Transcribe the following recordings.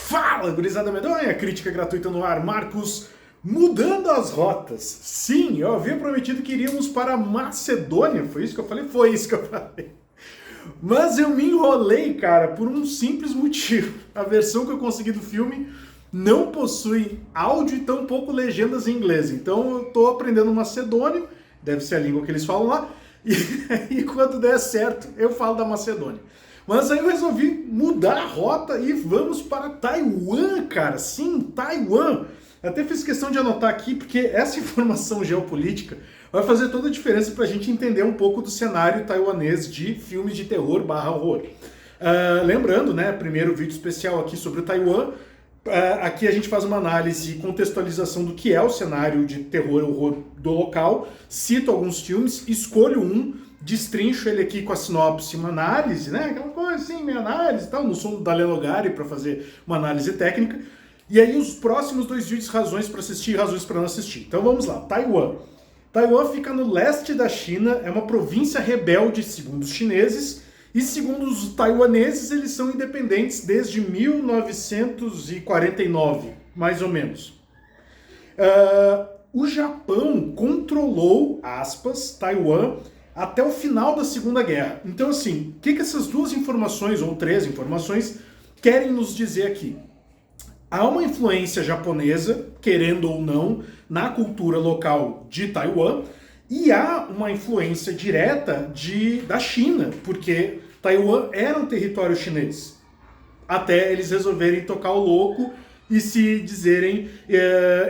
Fala, gurizada medonha, crítica gratuita no ar, Marcos, mudando as rotas. Sim, eu havia prometido que iríamos para Macedônia, foi isso que eu falei? Foi isso que eu falei. Mas eu me enrolei, cara, por um simples motivo. A versão que eu consegui do filme não possui áudio e tampouco legendas em inglês. Então eu tô aprendendo macedônio, deve ser a língua que eles falam lá, e quando der certo eu falo da Macedônia. Mas aí eu resolvi mudar a rota e vamos para Taiwan, cara. Sim, Taiwan. Eu até fiz questão de anotar aqui, porque essa informação geopolítica vai fazer toda a diferença para a gente entender um pouco do cenário taiwanês de filmes de terror barra horror. Lembrando, né, primeiro vídeo especial aqui sobre o Taiwan. Aqui a gente faz uma análise e contextualização do que é o cenário de terror e horror do local. Cito alguns filmes, escolho um, destrincho ele aqui com a sinopse, uma análise, né? Aquela coisa assim, minha análise e tal. Não sou um Dalelogari para fazer uma análise técnica. E aí os próximos dois vídeos, razões para assistir e razões para não assistir. Então vamos lá, Taiwan. Taiwan fica no leste da China, é uma província rebelde, segundo os chineses, e segundo os taiwaneses, eles são independentes desde 1949, mais ou menos. O Japão controlou, aspas, Taiwan até o final da Segunda Guerra. Então, assim, o que essas duas informações, ou três informações, querem nos dizer aqui? Há uma influência japonesa, querendo ou não, na cultura local de Taiwan, e há uma influência direta da China, porque Taiwan era um território chinês, até eles resolverem tocar o louco e se dizerem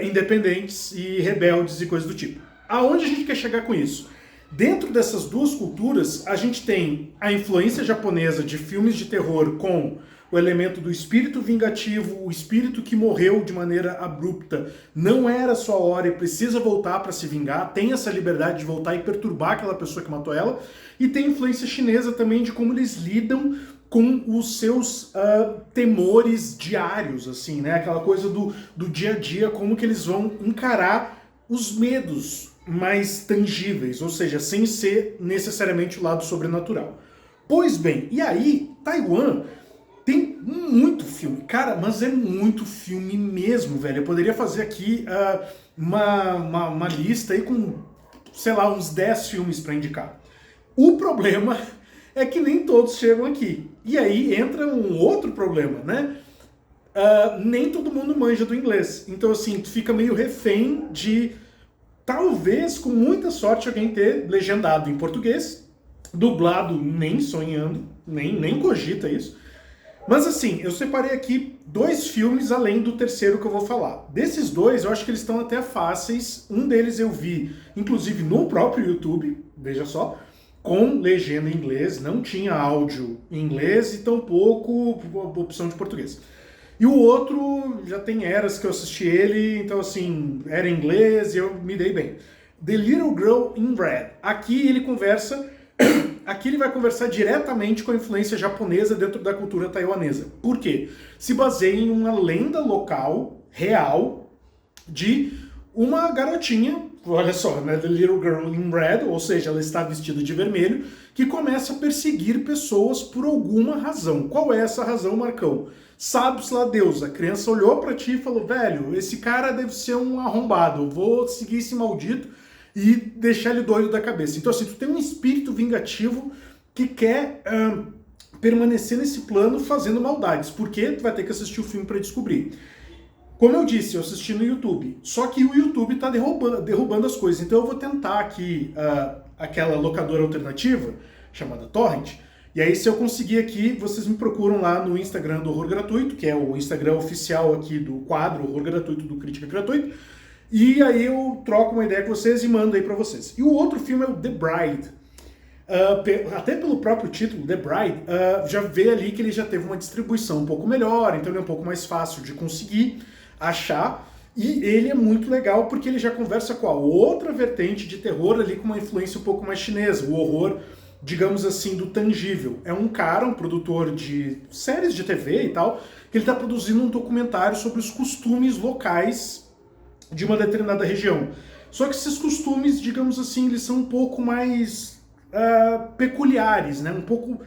independentes e rebeldes e coisas do tipo. Aonde a gente quer chegar com isso? Dentro dessas duas culturas, a gente tem a influência japonesa de filmes de terror com o elemento do espírito vingativo, o espírito que morreu de maneira abrupta, não era sua hora e precisa voltar para se vingar, tem essa liberdade de voltar e perturbar aquela pessoa que matou ela, e tem a influência chinesa também de como eles lidam com os seus temores diários, assim, né? Aquela coisa do dia a dia, como que eles vão encarar os medos mais tangíveis, ou seja, sem ser necessariamente o lado sobrenatural. Pois bem, e aí, Taiwan tem muito filme, cara, mas é muito filme mesmo, velho. Eu poderia fazer aqui uma lista aí com, sei lá, uns 10 filmes para indicar. O problema é que nem todos chegam aqui. E aí entra um outro problema, né? Nem todo mundo manja do inglês. Então, assim, tu fica meio refém de, talvez, com muita sorte, alguém ter legendado em português, dublado nem sonhando, nem cogita isso. Mas assim, eu separei aqui dois filmes além do terceiro que eu vou falar. Desses dois, eu acho que eles estão até fáceis. Um deles eu vi, inclusive, no próprio YouTube, veja só, com legenda em inglês, não tinha áudio em inglês e tampouco opção de português. E o outro, já tem eras que eu assisti ele, então assim, era em inglês e eu me dei bem. The Little Girl in Red. Aqui ele vai conversar diretamente com a influência japonesa dentro da cultura taiwanesa. Por quê? Se baseia em uma lenda local, real, de uma garotinha, olha só, né, The Little Girl in Red, ou seja, ela está vestida de vermelho, que começa a perseguir pessoas por alguma razão. Qual é essa razão, Marcão? Sabe-se lá Deus, a criança olhou pra ti e falou, velho, esse cara deve ser um arrombado, eu vou seguir esse maldito e deixar ele doido da cabeça. Então assim, tu tem um espírito vingativo que quer permanecer nesse plano fazendo maldades, porque tu vai ter que assistir o filme para descobrir. Como eu disse, eu assisti no YouTube, só que o YouTube tá derrubando as coisas, então eu vou tentar aqui aquela locadora alternativa, chamada Torrent, e aí se eu conseguir aqui, vocês me procuram lá no Instagram do Horror Gratuito, que é o Instagram oficial aqui do quadro Horror Gratuito do Crítica Gratuita, e aí eu troco uma ideia com vocês e mando aí pra vocês. E o outro filme é o The Bride. Até pelo próprio título, The Bride, já vê ali que ele já teve uma distribuição um pouco melhor, então ele é um pouco mais fácil de conseguir achar. E ele é muito legal porque ele já conversa com a outra vertente de terror ali com uma influência um pouco mais chinesa, o horror, digamos assim, do tangível. É um cara, um produtor de séries de TV e tal, que ele está produzindo um documentário sobre os costumes locais de uma determinada região. Só que esses costumes, digamos assim, eles são um pouco mais peculiares, né? Um pouco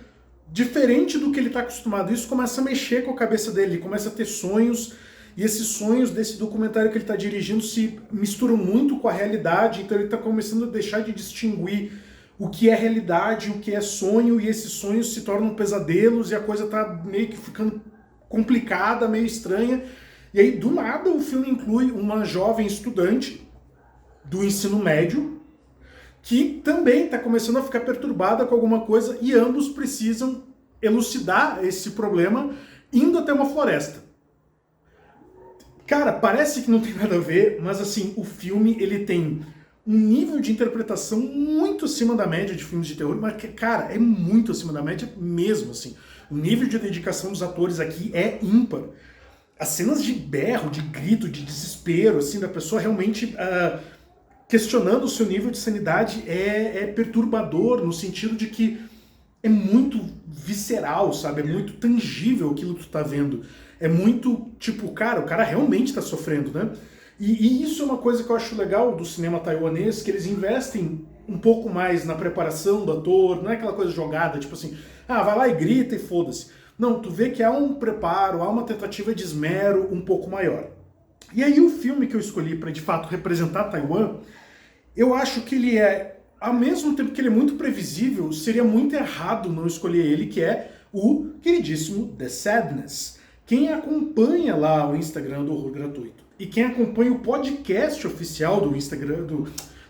diferente do que ele está acostumado. Isso começa a mexer com a cabeça dele, ele começa a ter sonhos, e esses sonhos desse documentário que ele está dirigindo se misturam muito com a realidade, então ele está começando a deixar de distinguir o que é realidade, o que é sonho, e esses sonhos se tornam pesadelos, e a coisa está meio que ficando complicada, meio estranha. E aí, do nada, o filme inclui uma jovem estudante do ensino médio, que também está começando a ficar perturbada com alguma coisa, e ambos precisam elucidar esse problema indo até uma floresta. Cara, parece que não tem nada a ver, mas assim, o filme ele tem um nível de interpretação muito acima da média de filmes de terror, mas, cara, é muito acima da média mesmo, assim. O nível de dedicação dos atores aqui é ímpar. As cenas de berro, de grito, de desespero, assim, da pessoa realmente questionando o seu nível de sanidade é perturbador, no sentido de que é muito visceral, sabe? É muito tangível aquilo que tu tá vendo. É muito, tipo, cara, o cara realmente tá sofrendo, né? E isso é uma coisa que eu acho legal do cinema taiwanês, que eles investem um pouco mais na preparação do ator, não é aquela coisa jogada, tipo assim, vai lá e grita e foda-se. Não, tu vê que há um preparo, há uma tentativa de esmero um pouco maior. E aí o filme que eu escolhi para de fato representar Taiwan, eu acho que ele é, ao mesmo tempo que ele é muito previsível, seria muito errado não escolher ele, que é o queridíssimo The Sadness. Quem acompanha lá o Instagram do Horror Gratuito e quem acompanha o podcast oficial do Instagram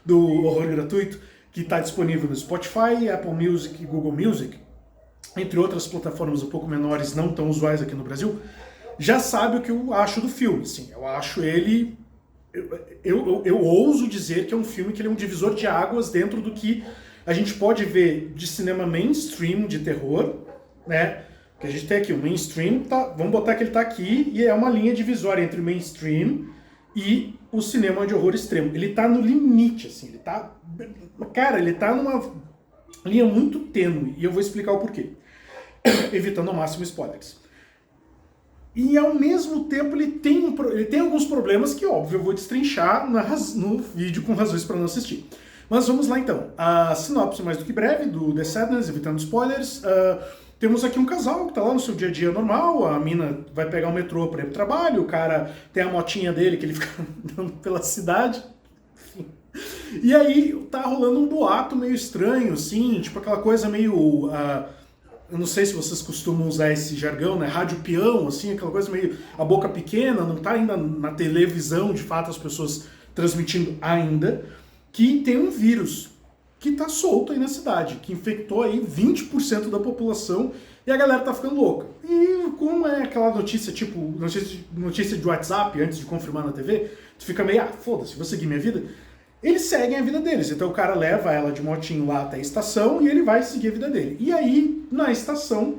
do Horror Gratuito, que está disponível no Spotify, Apple Music e Google Music, entre outras plataformas um pouco menores, não tão usuais aqui no Brasil, já sabe o que eu acho do filme. Sim, eu acho ele... Eu ouso dizer que é um filme que ele é um divisor de águas dentro do que a gente pode ver de cinema mainstream de terror, né? Que a gente tem aqui o mainstream, vamos botar que ele tá aqui, e é uma linha divisória entre o mainstream e o cinema de horror extremo. Ele tá no limite, assim, ele tá... Cara, ele tá numa linha muito tênue, e eu vou explicar o porquê. Evitando ao máximo spoilers. E ao mesmo tempo ele tem alguns problemas que, óbvio, eu vou destrinchar no vídeo com razões para não assistir. Mas vamos lá então. A sinopse mais do que breve do The Sadness, evitando spoilers. Temos aqui um casal que tá lá no seu dia a dia normal, a mina vai pegar o metrô para ir pro trabalho, o cara tem a motinha dele que ele fica andando pela cidade. Enfim. E aí tá rolando um boato meio estranho, assim, tipo aquela coisa meio... eu não sei se vocês costumam usar esse jargão, né? Rádio peão, assim, aquela coisa meio a boca pequena, não tá ainda na televisão, de fato, as pessoas transmitindo ainda, que tem um vírus que tá solto aí na cidade, que infectou aí 20% da população e a galera tá ficando louca. E como é aquela notícia, tipo, notícia de WhatsApp, antes de confirmar na TV, tu fica meio, foda-se, vou seguir minha vida. Eles seguem a vida deles, então o cara leva ela de motinho lá até a estação e ele vai seguir a vida dele. E aí, na estação,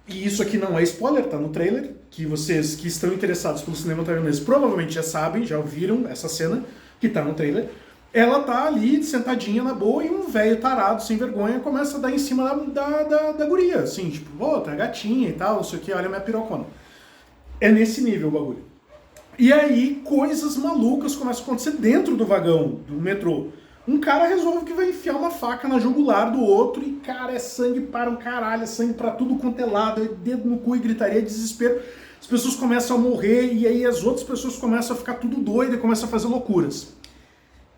e isso aqui não é spoiler, tá no trailer, que vocês que estão interessados pelo cinema taiwanês provavelmente já sabem, já ouviram essa cena que tá no trailer. Ela tá ali, sentadinha na boa, e um velho tarado, sem vergonha, começa a dar em cima da guria, assim, tipo, tá gatinha e tal, não sei o que, olha a minha pirocona. É nesse nível o bagulho. E aí, coisas malucas começam a acontecer dentro do vagão, do metrô. Um cara resolve que vai enfiar uma faca na jugular do outro e, cara, é sangue para um caralho, é sangue pra tudo quanto é lado, é dedo no cu e gritaria, desespero. As pessoas começam a morrer e aí as outras pessoas começam a ficar tudo doidas e começam a fazer loucuras.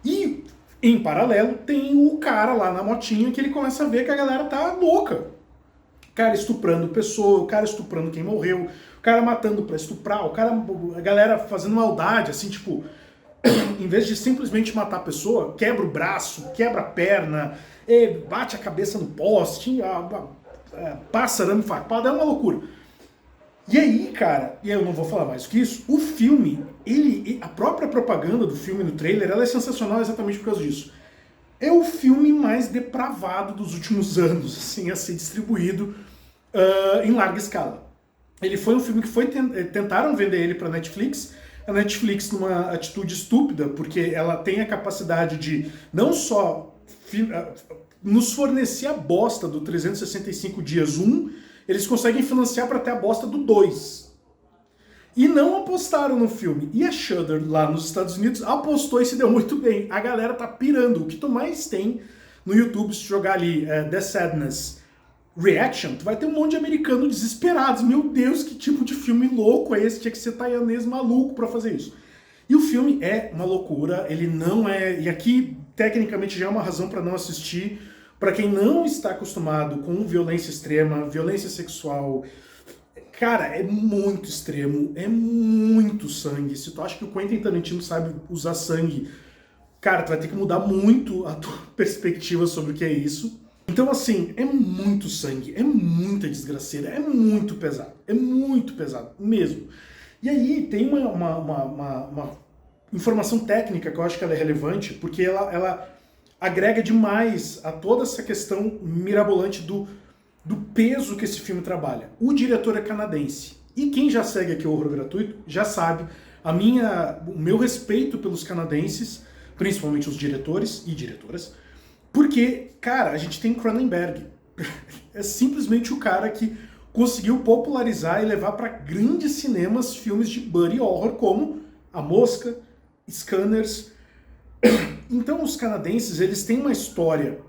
E, em paralelo, tem o cara lá na motinha que ele começa a ver que a galera tá louca. O cara estuprando pessoa, o cara estuprando quem morreu, o cara matando pra estuprar, a galera fazendo maldade, assim, tipo, em vez de simplesmente matar a pessoa, quebra o braço, quebra a perna, bate a cabeça no poste, passa arame farpado, é uma loucura. E aí, cara, e eu não vou falar mais do que isso, o filme, a própria propaganda do filme no trailer, ela é sensacional exatamente por causa disso. É o filme mais depravado dos últimos anos, assim, a ser distribuído em larga escala. Ele foi um filme que tentaram vender ele para Netflix, a Netflix numa atitude estúpida, porque ela tem a capacidade de não só nos fornecer a bosta do 365 dias 1, eles conseguem financiar para ter a bosta do 2. E não apostaram no filme. E a Shudder, lá nos Estados Unidos, apostou e se deu muito bem. A galera tá pirando. O que tu mais tem no YouTube, se jogar ali The Sadness reaction, tu vai ter um monte de americanos desesperados. Meu Deus, que tipo de filme louco é esse? Tinha que ser taiwanês maluco pra fazer isso. E o filme é uma loucura, ele não é... E aqui, tecnicamente, já é uma razão pra não assistir. Pra quem não está acostumado com violência extrema, violência sexual... Cara, é muito extremo, é muito sangue. Se tu acha que o Quentin Tarantino sabe usar sangue, cara, tu vai ter que mudar muito a tua perspectiva sobre o que é isso. Então, assim, é muito sangue, é muita desgraceira, é muito pesado mesmo. E aí tem uma informação técnica que eu acho que ela é relevante, porque ela agrega demais a toda essa questão mirabolante do peso que esse filme trabalha. O diretor é canadense. E quem já segue aqui o Horror Gratuito já sabe o meu respeito pelos canadenses, principalmente os diretores e diretoras, porque, cara, a gente tem Cronenberg. É simplesmente o cara que conseguiu popularizar e levar para grandes cinemas filmes de buddy horror como A Mosca, Scanners. Então os canadenses, eles têm uma história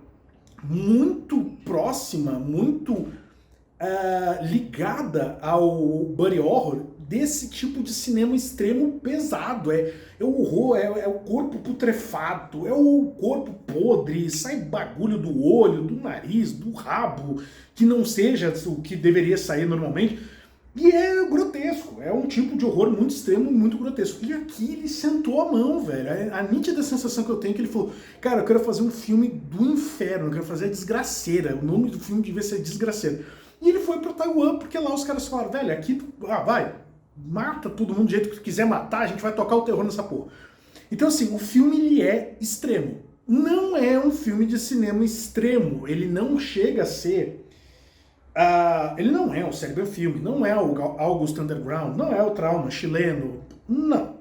muito próxima, muito ligada ao buddy horror desse tipo de cinema extremo pesado. É o horror, é o corpo putrefado, é o corpo podre, sai bagulho do olho, do nariz, do rabo, que não seja o que deveria sair normalmente. E é grotesco, é um tipo de horror muito extremo, muito grotesco. E aqui ele sentou a mão, velho. A nítida sensação que eu tenho é que ele falou, cara, eu quero fazer um filme do inferno, eu quero fazer a Desgraceira. O nome do filme devia ser Desgraceira. E ele foi pra Taiwan, porque lá os caras falaram, velho, aqui, vai, mata todo mundo do jeito que tu quiser matar, a gente vai tocar o terror nessa porra. Então, assim, o filme, ele é extremo. Não é um filme de cinema extremo, ele não chega a ser... ele não é o Cérebro Filme, não é o August Underground, não é o Trauma chileno, não.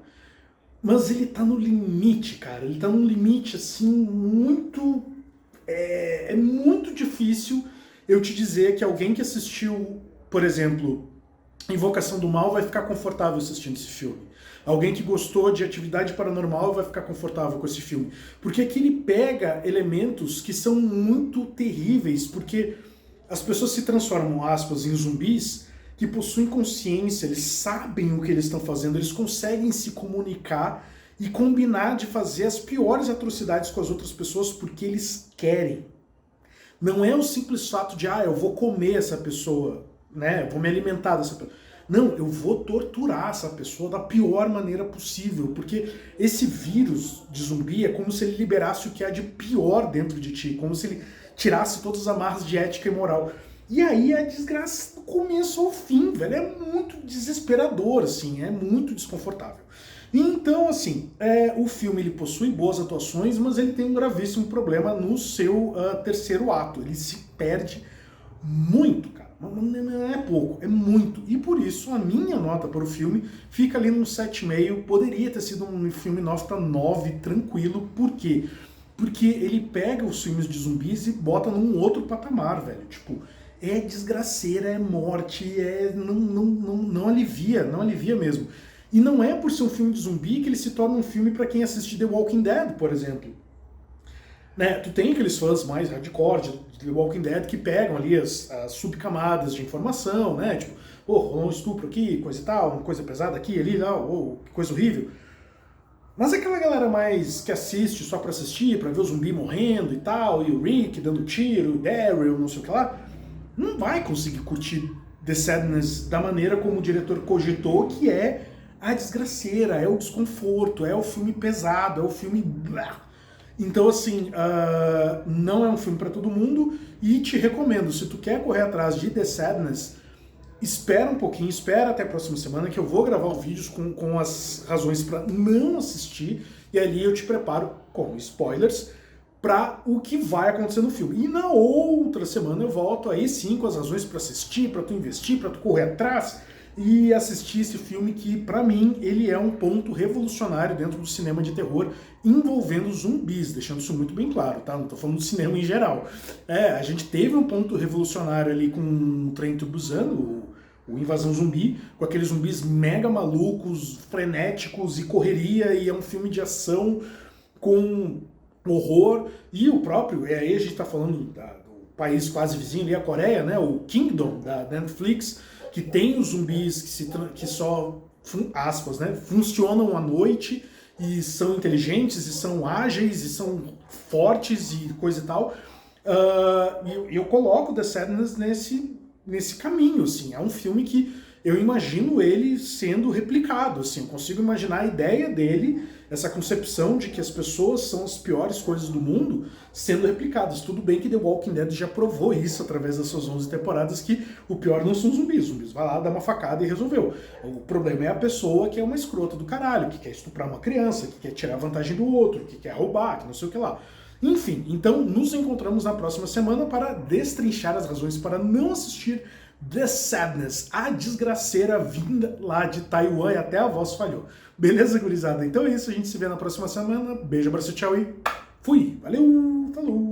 Mas ele tá no limite, cara. Ele tá num limite, assim, muito... É muito difícil eu te dizer que alguém que assistiu, por exemplo, Invocação do Mal vai ficar confortável assistindo esse filme. Alguém que gostou de Atividade Paranormal vai ficar confortável com esse filme. Porque aqui ele pega elementos que são muito terríveis, porque... As pessoas se transformam, aspas, em zumbis que possuem consciência, eles sabem o que eles estão fazendo, eles conseguem se comunicar e combinar de fazer as piores atrocidades com as outras pessoas porque eles querem. Não é o simples fato de, eu vou comer essa pessoa, né, vou me alimentar dessa pessoa. Não, eu vou torturar essa pessoa da pior maneira possível, porque esse vírus de zumbi é como se ele liberasse o que há de pior dentro de ti, como se ele tirasse todas as amarras de ética e moral. E aí a desgraça do começo ao fim, velho, é muito desesperador, assim, é muito desconfortável. Então, assim, o filme ele possui boas atuações, mas ele tem um gravíssimo problema no seu terceiro ato. Ele se perde muito, cara. Não é pouco, é muito. E por isso a minha nota para o filme fica ali num 7,5. Poderia ter sido um filme nota 9, tranquilo. Por quê? Porque ele pega os filmes de zumbis e bota num outro patamar, velho. Tipo, é desgraceira, é morte, não alivia mesmo. E não é por ser um filme de zumbi que ele se torna um filme para quem assiste The Walking Dead, por exemplo. Né? Tu tem aqueles fãs mais hardcore de The Walking Dead que pegam ali as subcamadas de informação, né? Tipo, rolou um estupro aqui, coisa e tal, uma coisa pesada aqui, ali, que coisa horrível. Mas aquela galera mais que assiste só pra assistir, pra ver o zumbi morrendo e tal, e o Rick dando tiro, o Daryl, não sei o que lá, não vai conseguir curtir The Sadness da maneira como o diretor cogitou, que é a desgraceira, é o desconforto, é o filme pesado, é o filme... Então, assim, não é um filme pra todo mundo, e te recomendo, se tu quer correr atrás de The Sadness, espera um pouquinho, espera até a próxima semana que eu vou gravar vídeos com as razões para não assistir e ali eu te preparo com spoilers para o que vai acontecer no filme. E na outra semana eu volto aí sim com as razões para assistir, para tu investir, para tu correr atrás e assistir esse filme que, para mim, ele é um ponto revolucionário dentro do cinema de terror envolvendo zumbis, deixando isso muito bem claro, tá? Não tô falando do cinema em geral. A gente teve um ponto revolucionário ali com o Train to Busan, o Invasão Zumbi, com aqueles zumbis mega malucos, frenéticos e correria, e é um filme de ação com horror, e o próprio, aí a gente tá falando país quase vizinho ali, a Coreia, né, o Kingdom da Netflix, que tem os zumbis que só, aspas, né, funcionam à noite e são inteligentes e são ágeis e são fortes e coisa e tal. E eu coloco The Sadness nesse caminho, assim. É um filme que eu imagino ele sendo replicado, assim. Eu consigo imaginar a ideia dele, essa concepção de que as pessoas são as piores coisas do mundo, sendo replicadas. Tudo bem que The Walking Dead já provou isso através das suas 11 temporadas, que o pior não são zumbis. Zumbis vai lá, dá uma facada e resolveu. O problema é a pessoa que é uma escrota do caralho, que quer estuprar uma criança, que quer tirar vantagem do outro, que quer roubar, que não sei o que lá. Enfim, então nos encontramos na próxima semana para destrinchar as razões para não assistir The Sadness, a desgraceira vinda lá de Taiwan, e até a voz falhou. Beleza, gurizada? Então é isso, a gente se vê na próxima semana. Beijo, abraço, tchau e fui! Valeu, falou!